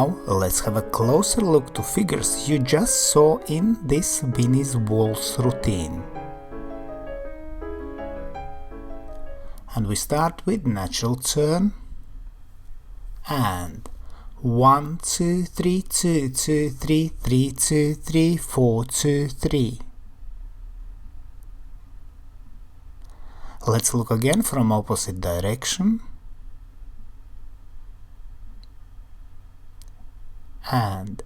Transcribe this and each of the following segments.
Now let's have a closer look to figures you just saw in this Viennese Waltz routine. And we start with natural turn and 1, 2, 3, 2, 2, 3, 3, 2, 3, 4, 2, 3. Let's look again from opposite direction. And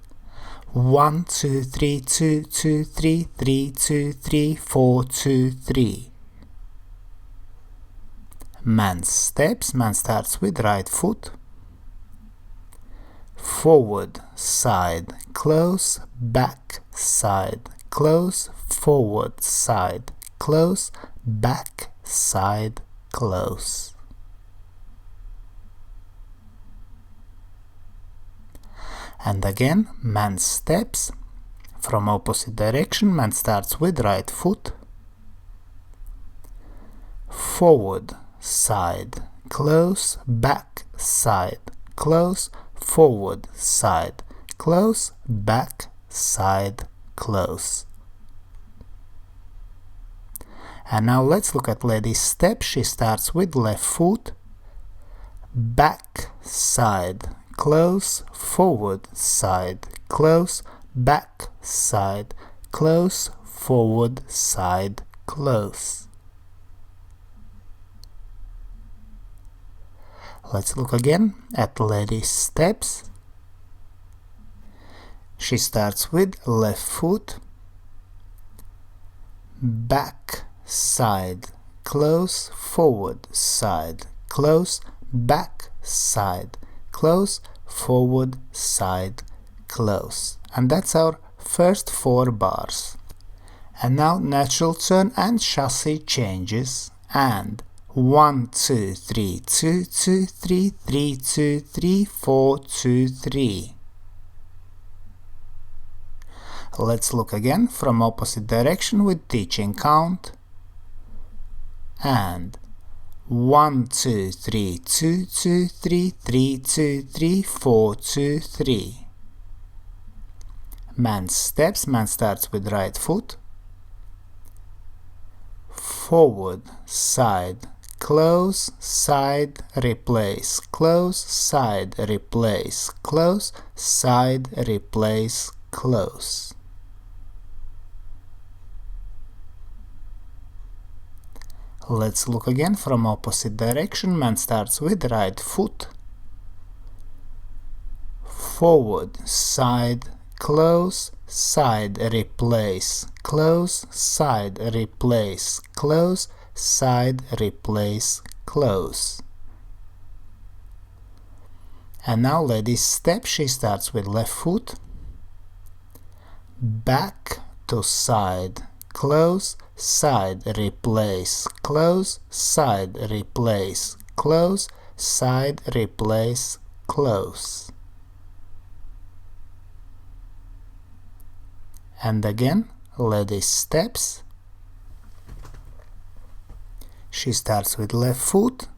1, 2, 3, 2, 2, 3, 3, 2, 3, 4, 2, 3. Man steps, man starts with right foot. Forward, side, close, back, side, close, forward, side, close, back, side, close. And again, man steps from opposite direction. Man starts with right foot. Forward, side, close, back, side, close, forward, side, close, back, side, close. And now let's look at lady's step. She starts with left foot, back, side, close, forward, side, close, back, side, close, forward, side, close. Let's look again at lady's steps. She starts with left foot, back, side, close, forward, side, close, back, side, close, forward, side, close. And that's our first 4 bars. And now natural turn and chasse changes. And 1, 2, 3, 2, 2, 3, 3, 2, 3, 4, 2, 3. Let's look again from opposite direction with teaching count. And 1, 2, 3, 2, 2, 3, 3, 2, 3, 4, 2, 3. Man steps, man starts with right foot. Forward, side, close, side, replace, close, side, replace, close, side, replace, close. Let's look again from opposite direction. Man starts with right foot. Forward, side, close, side, replace, close, side, replace, close, side, replace, close. And now lady's step. She starts with left foot, back to side, close, side, replace, close, side, replace, close, side, replace, close. And again, lady's steps. She starts with left foot,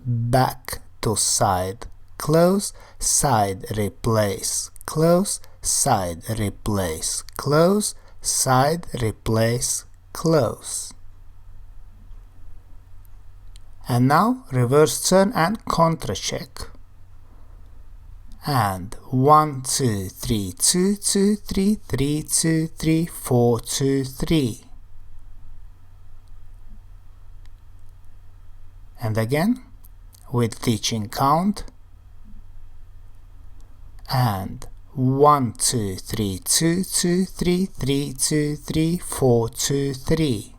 back to side, close, side, replace, close, side, replace, close, side, replace, close. And now reverse turn and contra check. And 1, 2, 3, 2, 2, 3, 3, 2, 3, 4, 2, 3. And again with teaching count. And 1, 2, 3, 2, 2, 3, 3, 2, 3, 4, 2, 3.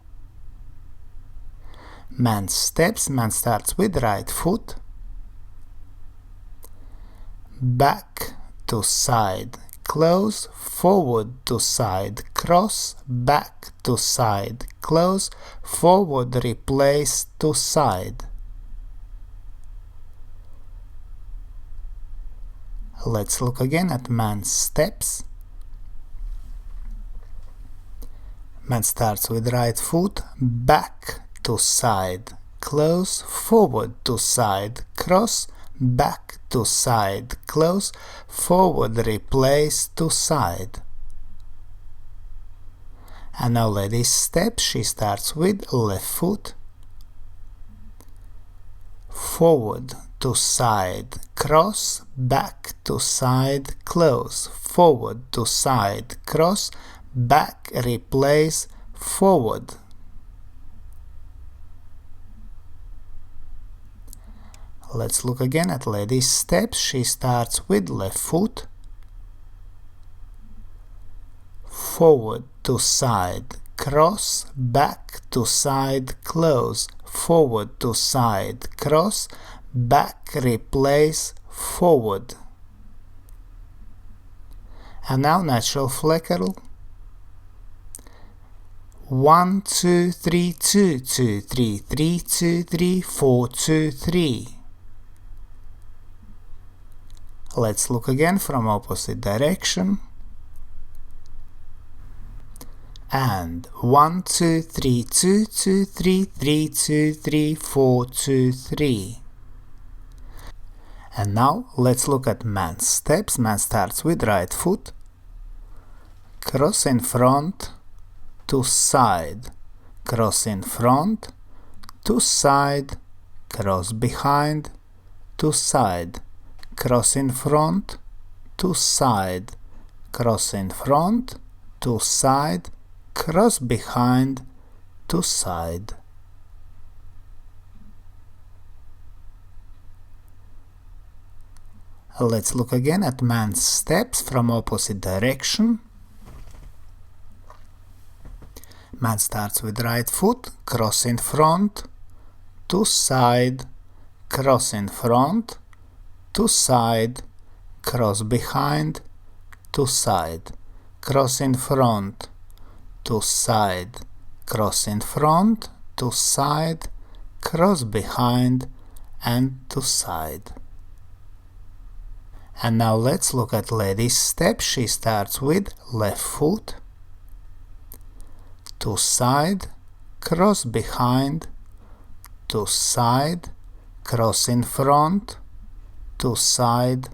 Man steps, man starts with right foot. Back to side, close, forward to side, cross, back to side, close, forward, replace to side. Let's look again at man steps. Man starts with right foot, back to side, close, forward to side, cross, back to side, close, forward, replace to side. And now ladies step, she starts with left foot, forward to side, cross, back to side, close, forward to side, cross, back, replace, forward. Let's look again at ladies steps. She starts with left foot, forward to side, cross, back to side, close, forward to side, cross, back, replace, forward. And now natural Fleckerl. 1, 2, 3, 2, 2, 3, 3, 2, 3, 4, 2, 3. Let's look again from opposite direction. And 1, 2, 3, 2, 2, 3, 3, 2, 3, 4, 2, 3. And now let's look at man's steps. Man starts with right foot, cross in front, to side, cross in front, to side, cross behind, to side, cross in front, to side, cross in front, to side, cross behind, to side. Let's look again at man's steps from opposite direction. Man starts with right foot, cross in front, to side, cross in front, to side, cross behind, to side, cross in front, to side, cross in front, to side, cross behind, and to side. And now let's look at lady's step. She starts with left foot, to side, cross behind, to side, cross in front, to side,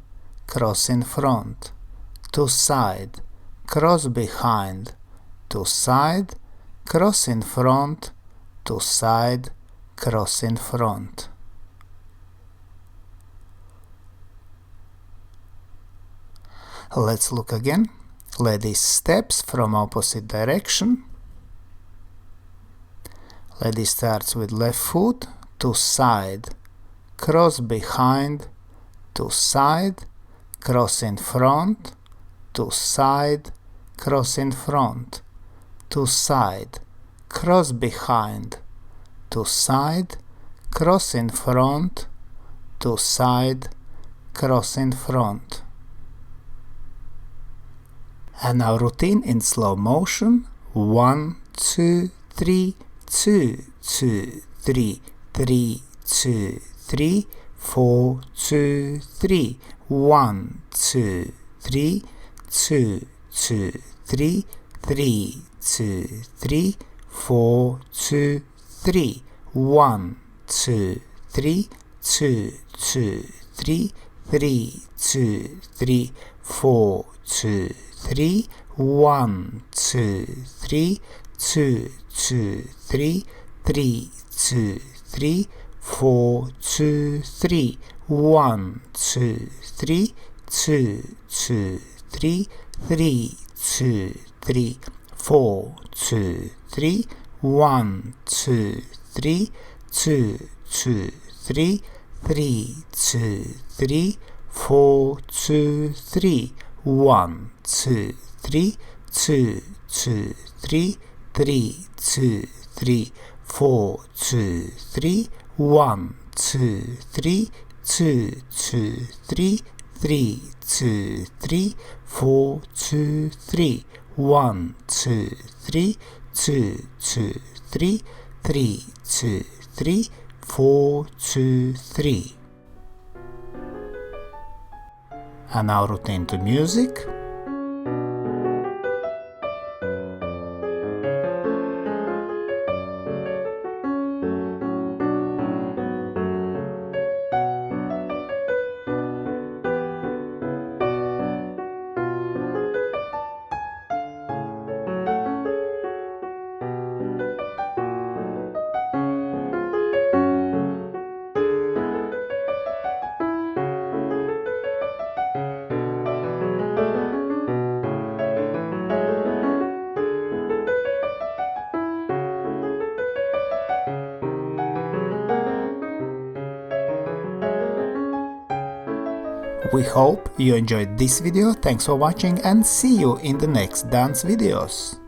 cross in front, to side, cross behind, to side, cross in front, to side, cross in front. Let's look again. Lady steps from opposite direction. Lady starts with left foot, to side, cross behind, to side, cross in front, to side, cross in front, to side, cross behind, to side, cross in front, to side, cross in front. And now routine in slow motion. 1, 2, 3, 2, 2, 3, 3, 2, 3, 4, 2, 3, 1, 2, 3, 2, 2, 3, 3, 2, 3, 4, 2, 3, 1, 2, 3, 2, 2, 3, 3, 2, 3, 4, 2, 3, 1, 2, 3, 2, 2, 3, 3, 2, 3, 4, 2, 3, 1, 2, 3, 2, 2, 3, 3, 2, 3, 4, 2, 3, 1, 2, 3, 2, 2, 3, 3, 2, 3, 4, 2, 3, 1, 2, 3, 2, 2, 3, 3, 2, 3, 4, 2, 3, 1, 2, 3, 2, 2, 3, 3, 2, 3, 4, 2, 3, 1, 2, 3, 2, 2, 3, 3, 2, 3, 4, 2, 3. And now routine to music. We hope you enjoyed this video, thanks for watching and see you in the next dance videos.